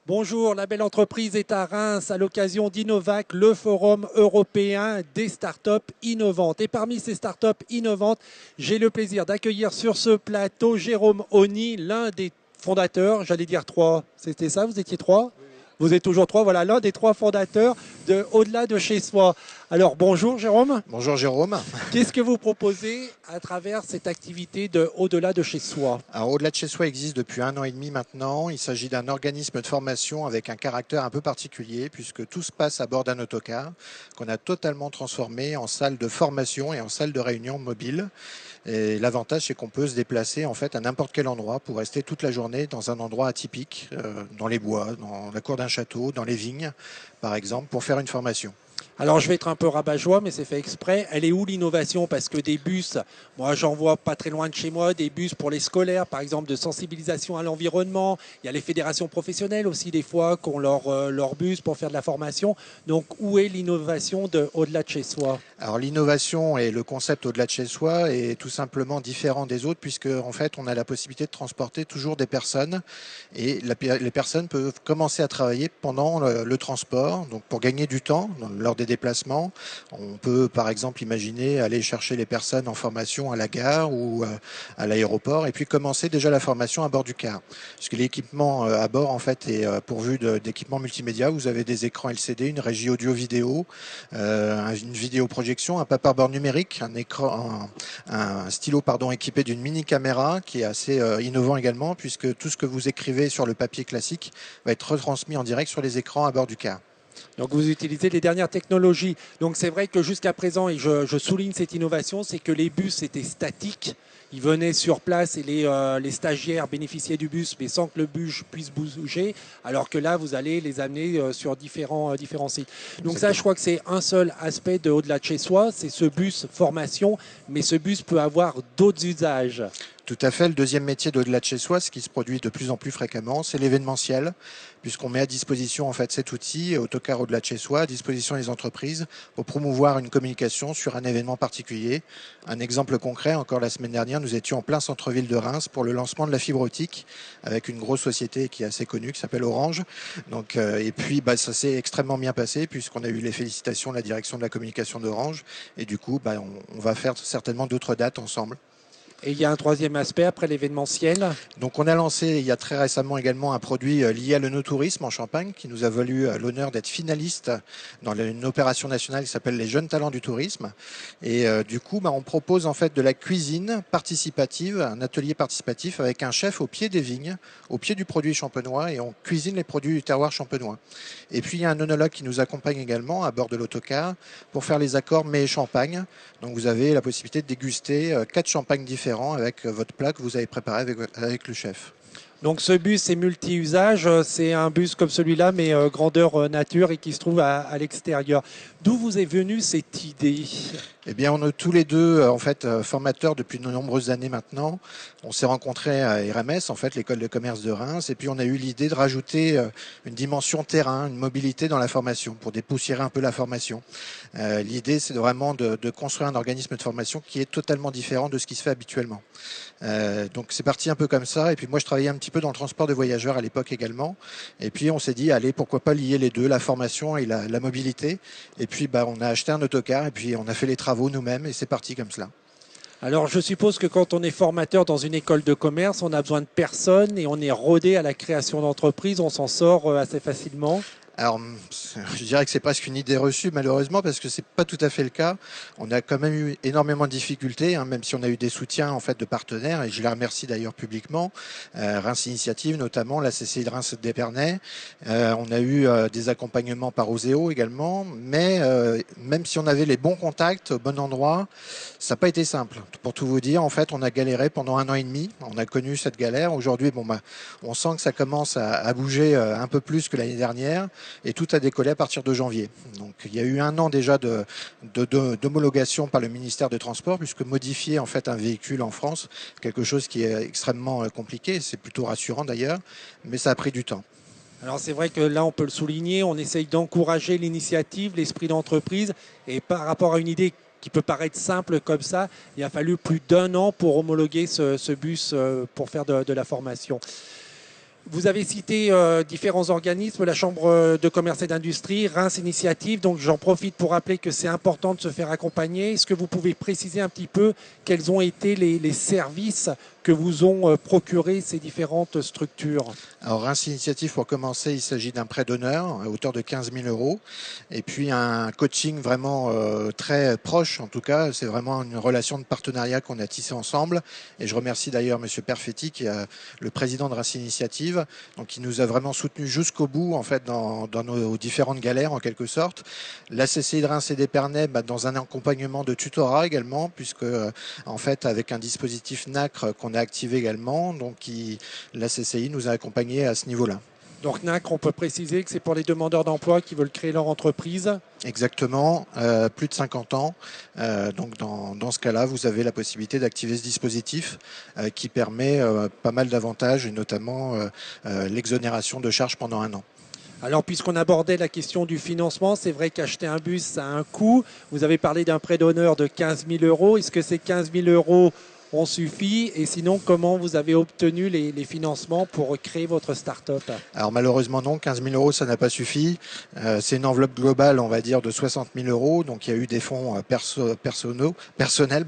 Bonjour, la belle entreprise est à Reims à l'occasion d'Innovac, le forum européen des startups innovantes. Et parmi ces startups innovantes, j'ai le plaisir d'accueillir sur ce plateau Jérôme Auny, l'un des fondateurs, j'allais dire trois, c'était ça, vous étiez trois? Vous êtes toujours trois, voilà, l'un des trois fondateurs de Au-delà de chez soi. Alors bonjour Jérôme, Bonjour Jérôme. qu'est-ce que vous proposez à travers cette activité de Au-delà de chez soi? Alors, Au-delà de chez soi existe depuis 1 an et demi maintenant. Il s'agit d'un organisme de formation avec un caractère un peu particulier puisque tout se passe à bord d'un autocar qu'on a totalement transformé en salle de formation et en salle de réunion mobile. Et l'avantage, c'est qu'on peut se déplacer en fait à n'importe quel endroit pour rester toute la journée dans un endroit atypique, dans les bois, dans la cour d'un château, dans les vignes, par exemple, pour faire une formation. Alors je vais être un peu rabat-joie, mais c'est fait exprès. Elle est où l'innovation? Parce que des bus, moi j'en vois pas très loin de chez moi, des bus pour les scolaires, par exemple de sensibilisation à l'environnement. Il y a les fédérations professionnelles aussi des fois qui ont leur bus pour faire de la formation. Donc où est l'innovation de au-delà de chez soi? Alors l'innovation et le concept au-delà de chez soi est tout simplement différent des autres puisque en fait on a la possibilité de transporter toujours des personnes et les personnes peuvent commencer à travailler pendant le transport, donc pour gagner du temps lors des déplacements. On peut par exemple imaginer aller chercher les personnes en formation à la gare ou à l'aéroport et puis commencer déjà la formation à bord du car. Puisque l'équipement à bord en fait est pourvu d'équipements multimédia. Vous avez des écrans LCD, une régie audio-vidéo, une vidéoprojection, un paperboard numérique, un stylo équipé d'une mini caméra qui est assez innovant également puisque tout ce que vous écrivez sur le papier classique va être retransmis en direct sur les écrans à bord du car. Donc vous utilisez les dernières technologies. Donc c'est vrai que jusqu'à présent, et je souligne cette innovation, c'est que les bus étaient statiques. Ils venaient sur place et les stagiaires bénéficiaient du bus, mais sans que le bus puisse bouger. Alors que là, vous allez les amener sur différents sites. Donc Exactement. ça, je crois que c'est un seul aspect de au-delà de chez soi, c'est ce bus formation, mais ce bus peut avoir d'autres usages. Tout à fait. Le deuxième métier d'au-delà de chez soi, ce qui se produit de plus en plus fréquemment, c'est l'événementiel, puisqu'on met à disposition en fait cet outil, Autocar au-delà de chez soi, à disposition des entreprises pour promouvoir une communication sur un événement particulier. Un exemple concret, encore la semaine dernière, nous étions en plein centre-ville de Reims pour le lancement de la fibre optique avec une grosse société qui est assez connue, qui s'appelle Orange. Donc, et puis, ça s'est extrêmement bien passé puisqu'on a eu les félicitations de la direction de la communication d'Orange. Et du coup, on va faire certainement d'autres dates ensemble. Et il y a un troisième aspect après l'événementiel. Donc on a lancé il y a très récemment également un produit lié à l'œnotourisme en Champagne qui nous a valu l'honneur d'être finaliste dans une opération nationale qui s'appelle les jeunes talents du tourisme. Et du coup, on propose en fait de la cuisine participative, un atelier participatif avec un chef au pied des vignes, au pied du produit champenois et on cuisine les produits du terroir champenois. Et puis il y a un œnologue qui nous accompagne également à bord de l'autocar pour faire les accords mets et champagne. Donc vous avez la possibilité de déguster 4 champagnes différents avec votre plat que vous avez préparé avec le chef. Donc ce bus est multi-usage, c'est un bus comme celui-là, mais grandeur nature et qui se trouve à l'extérieur. D'où vous est venue cette idée? Eh bien, on est tous les deux en fait formateurs depuis de nombreuses années maintenant. On s'est rencontrés à RMS, en fait, l'école de commerce de Reims, et puis on a eu l'idée de rajouter une dimension terrain, une mobilité dans la formation pour dépoussiérer un peu la formation. L'idée, c'est vraiment de construire un organisme de formation qui est totalement différent de ce qui se fait habituellement. Donc c'est parti un peu comme ça. Et puis moi, je travaillais un petit peu dans le transport de voyageurs à l'époque également. Et puis on s'est dit, allez, pourquoi pas lier les deux, la formation et la mobilité. Et puis on a acheté un autocar et puis on a fait les travaux nous-mêmes et c'est parti comme cela. Alors je suppose que quand on est formateur dans une école de commerce, on a besoin de personnes et on est rodé à la création d'entreprises, on s'en sort assez facilement. Alors, je dirais que c'est presque une idée reçue, malheureusement, parce que c'est pas tout à fait le cas. On a quand même eu énormément de difficultés, même si on a eu des soutiens en fait de partenaires, et je les remercie d'ailleurs publiquement. Reims Initiative, notamment la CCI de Reims d'Épernay. On a eu des accompagnements par Oseo également, mais même si on avait les bons contacts au bon endroit, ça n'a pas été simple. Pour tout vous dire, en fait, on a galéré pendant 1 an et demi. On a connu cette galère. Aujourd'hui, on sent que ça commence à bouger un peu plus que l'année dernière. Et tout a décollé à partir de janvier. Donc il y a eu 1 an déjà d'homologation par le ministère des Transports, puisque modifier en fait un véhicule en France, quelque chose qui est extrêmement compliqué, c'est plutôt rassurant d'ailleurs, mais ça a pris du temps. Alors c'est vrai que là on peut le souligner, on essaye d'encourager l'initiative, l'esprit d'entreprise et par rapport à une idée qui peut paraître simple comme ça, il a fallu plus d'1 an pour homologuer ce bus pour faire de la formation. Vous avez cité différents organismes, la Chambre de commerce et d'industrie, Reims Initiative. Donc j'en profite pour rappeler que c'est important de se faire accompagner. Est-ce que vous pouvez préciser un petit peu quels ont été les services que vous ont procuré ces différentes structures? Alors Reims Initiative, pour commencer, il s'agit d'un prêt d'honneur à hauteur de 15 000 euros et puis un coaching vraiment très proche. En tout cas, c'est vraiment une relation de partenariat qu'on a tissé ensemble. Et je remercie d'ailleurs Monsieur Perfetti, qui est le président de Reims Initiative, donc qui nous a vraiment soutenus jusqu'au bout en fait dans nos différentes galères en quelque sorte. La CCI de Reims et d'Épernay, dans un accompagnement de tutorat également, puisque en fait avec un dispositif NACRE qu'on a activé également, donc la CCI nous a accompagnés à ce niveau-là. Donc NACRE, on peut préciser que c'est pour les demandeurs d'emploi qui veulent créer leur entreprise. Exactement, plus de 50 ans. Donc dans ce cas-là, vous avez la possibilité d'activer ce dispositif qui permet pas mal d'avantages, et notamment l'exonération de charges pendant 1 an. Alors, puisqu'on abordait la question du financement, c'est vrai qu'acheter un bus, ça a un coût. Vous avez parlé d'un prêt d'honneur de 15 000 euros. Est-ce que ces 15 000 euros ont suffi? Et sinon, comment vous avez obtenu les financements pour créer votre start-up? Alors malheureusement non, 15 000 euros, ça n'a pas suffi. C'est une enveloppe globale, on va dire, de 60 000 euros. Donc il y a eu des fonds personnels,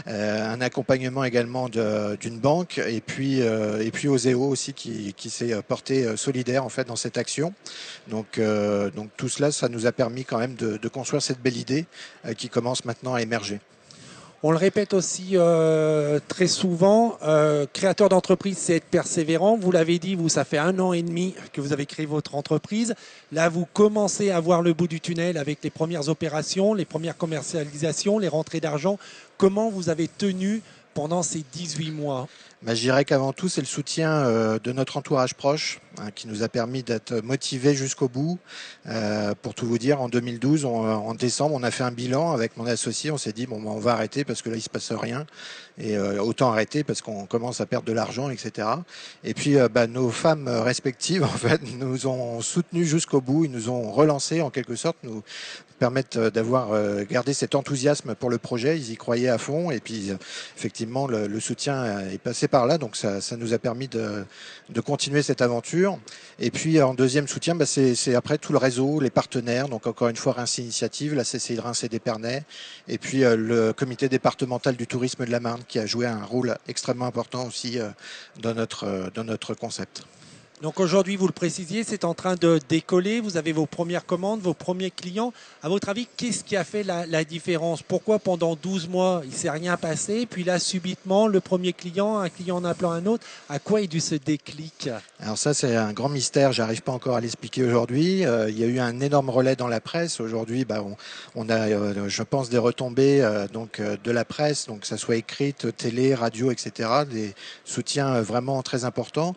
un accompagnement également d'une banque et puis Oseo aussi qui s'est porté solidaire en fait dans cette action. Donc tout cela, ça nous a permis quand même de construire cette belle idée qui commence maintenant à émerger. On le répète aussi très souvent, créateur d'entreprise, c'est être persévérant. Vous l'avez dit, ça fait 1 an et demi que vous avez créé votre entreprise. Là, vous commencez à voir le bout du tunnel avec les premières opérations, les premières commercialisations, les rentrées d'argent. Comment vous avez tenu pendant ces 18 mois? Je dirais qu'avant tout, c'est le soutien de notre entourage proche qui nous a permis d'être motivés jusqu'au bout. Pour tout vous dire, en 2012, en décembre, on a fait un bilan avec mon associé. On s'est dit, on va arrêter parce que là, il se passe rien. Et autant arrêter parce qu'on commence à perdre de l'argent, etc. Et puis, nos femmes respectives, en fait, nous ont soutenus jusqu'au bout. Ils nous ont relancés, en quelque sorte, nous permettent d'avoir gardé cet enthousiasme pour le projet. Ils y croyaient à fond. Et puis, effectivement, le soutien est passé par là. Donc, ça nous a permis de continuer cette aventure. Et puis, en deuxième soutien, c'est après tout le réseau, les partenaires. Donc, encore une fois, Reims Initiative, la CCI de Reims et d'Épernay. Et puis, le comité départemental du tourisme de la Marne qui a joué un rôle extrêmement important aussi dans notre concept. Donc aujourd'hui, vous le précisiez, c'est en train de décoller. Vous avez vos premières commandes, vos premiers clients. À votre avis, qu'est-ce qui a fait la différence? Pourquoi pendant 12 mois, il ne s'est rien passé? Puis là, subitement, le premier client, un client en appelant un autre, à quoi est dû ce déclic? Alors ça, c'est un grand mystère. J'arrive pas encore à l'expliquer aujourd'hui. Il y a eu un énorme relais dans la presse. Aujourd'hui, on a, je pense, des retombées de la presse, donc que ça soit écrite, télé, radio, etc. Des soutiens vraiment très importants.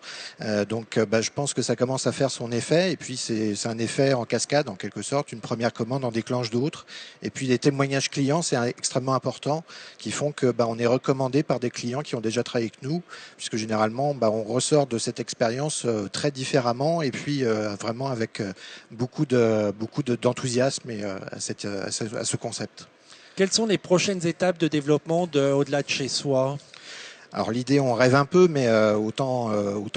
Je pense que ça commence à faire son effet. Et puis, c'est un effet en cascade, en quelque sorte. Une première commande en déclenche d'autres. Et puis, les témoignages clients, c'est extrêmement important, qui font que on est recommandé par des clients qui ont déjà travaillé avec nous, puisque généralement, on ressort de cette expérience très différemment et puis vraiment avec beaucoup d'enthousiasme à ce concept. Quelles sont les prochaines étapes de développement au-delà de chez soi? Alors l'idée, on rêve un peu, mais autant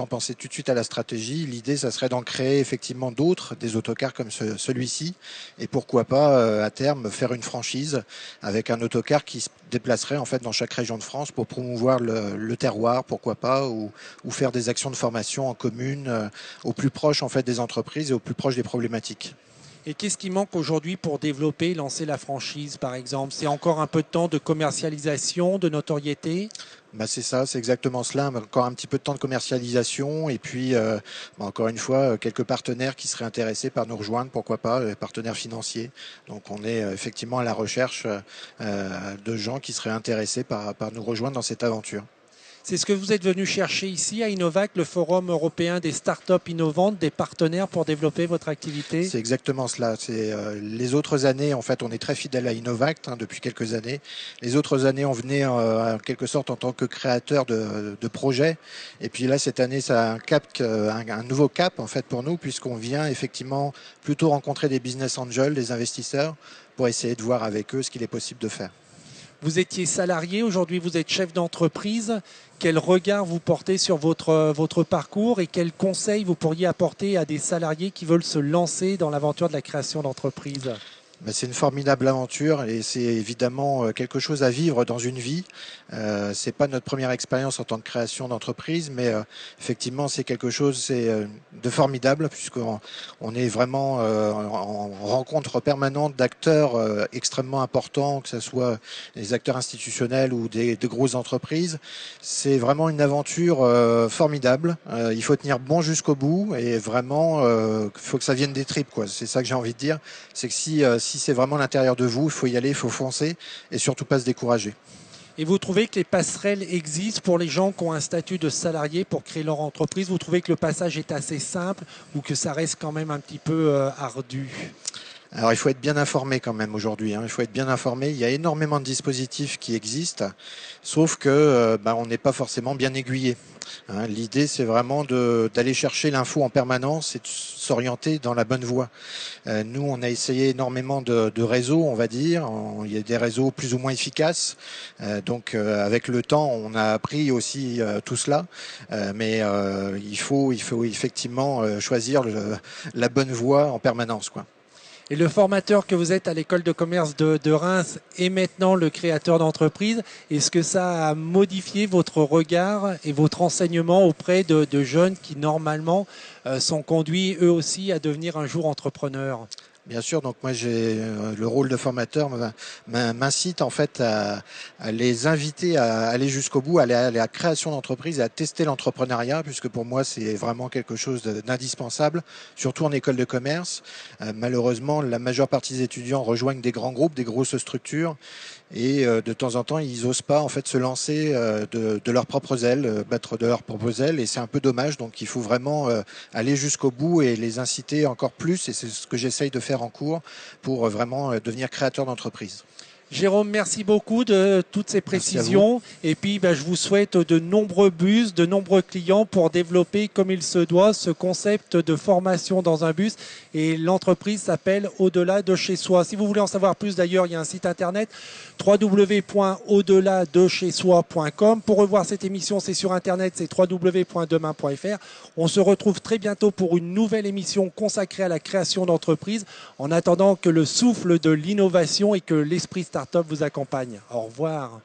penser tout de suite à la stratégie. L'idée, ça serait d'en créer effectivement d'autres, des autocars comme celui-ci, et pourquoi pas à terme faire une franchise avec un autocar qui se déplacerait en fait dans chaque région de France pour promouvoir le terroir, pourquoi pas, ou faire des actions de formation en commune au plus proche en fait des entreprises et au plus proche des problématiques. Et qu'est-ce qui manque aujourd'hui pour développer, lancer la franchise, par exemple? C'est encore un peu de temps de commercialisation, de notoriété? C'est ça, c'est exactement cela. Encore un petit peu de temps de commercialisation et puis, encore une fois, quelques partenaires qui seraient intéressés par nous rejoindre, pourquoi pas, partenaires financiers. Donc on est effectivement à la recherche de gens qui seraient intéressés par nous rejoindre dans cette aventure. C'est ce que vous êtes venu chercher ici à Innovac, le Forum européen des startups innovantes, des partenaires pour développer votre activité? C'est exactement cela. C'est les autres années, en fait, on est très fidèle à Innovac depuis quelques années. Les autres années, on venait en quelque sorte en tant que créateur de projets. Et puis là, cette année, ça a un nouveau cap en fait pour nous, puisqu'on vient effectivement plutôt rencontrer des business angels, des investisseurs, pour essayer de voir avec eux ce qu'il est possible de faire. Vous étiez salarié, aujourd'hui vous êtes chef d'entreprise. Quel regard vous portez sur votre parcours et quels conseils vous pourriez apporter à des salariés qui veulent se lancer dans l'aventure de la création d'entreprise? Ben, c'est une formidable aventure et c'est évidemment quelque chose à vivre dans une vie. C'est pas notre première expérience en tant que création d'entreprise, mais effectivement c'est quelque chose de formidable puisqu'on est vraiment en rencontre permanente d'acteurs extrêmement importants, que ce soit les acteurs institutionnels ou de grosses entreprises. C'est vraiment une aventure formidable. Il faut tenir bon jusqu'au bout et vraiment il faut que ça vienne des tripes, quoi. C'est ça que j'ai envie de dire. C'est que si c'est vraiment l'intérieur de vous, il faut y aller, il faut foncer et surtout pas se décourager. Et vous trouvez que les passerelles existent pour les gens qui ont un statut de salarié pour créer leur entreprise? Vous trouvez que le passage est assez simple ou que ça reste quand même un petit peu ardu? Alors il faut être bien informé quand même aujourd'hui, hein. Il faut être bien informé. Il y a énormément de dispositifs qui existent, sauf que on n'est pas forcément bien aiguillé. Hein. L'idée c'est vraiment d'aller chercher l'info en permanence et de s'orienter dans la bonne voie. Nous on a essayé énormément de réseaux, on va dire. Il y a des réseaux plus ou moins efficaces. Donc avec le temps on a appris aussi tout cela. Mais il faut effectivement choisir la bonne voie en permanence, quoi. Et le formateur que vous êtes à l'école de commerce de Reims est maintenant le créateur d'entreprise. Est-ce que ça a modifié votre regard et votre enseignement auprès de jeunes qui normalement sont conduits eux aussi à devenir un jour entrepreneurs? Bien sûr, donc moi j'ai le rôle de formateur m'incite en fait à les inviter à aller jusqu'au bout, à aller à la création d'entreprise et à tester l'entrepreneuriat, puisque pour moi c'est vraiment quelque chose d'indispensable, surtout en école de commerce. Malheureusement, la majeure partie des étudiants rejoignent des grands groupes, des grosses structures, et de temps en temps ils n'osent pas en fait se lancer de leurs propres ailes, battre de leurs propres ailes, et c'est un peu dommage. Donc il faut vraiment aller jusqu'au bout et les inciter encore plus, et c'est ce que j'essaye de faire en cours pour vraiment devenir créateur d'entreprise. Jérôme, merci beaucoup de toutes ces précisions. Et puis, je vous souhaite de nombreux bus, de nombreux clients pour développer comme il se doit ce concept de formation dans un bus. Et l'entreprise s'appelle Au-delà de chez soi. Si vous voulez en savoir plus, d'ailleurs, il y a un site internet www.audeladechezsoi.com. Pour revoir cette émission, c'est sur internet, c'est www.demain.fr. On se retrouve très bientôt pour une nouvelle émission consacrée à la création d'entreprise. En attendant que le souffle de l'innovation et que l'esprit start-up vous accompagne. Au revoir.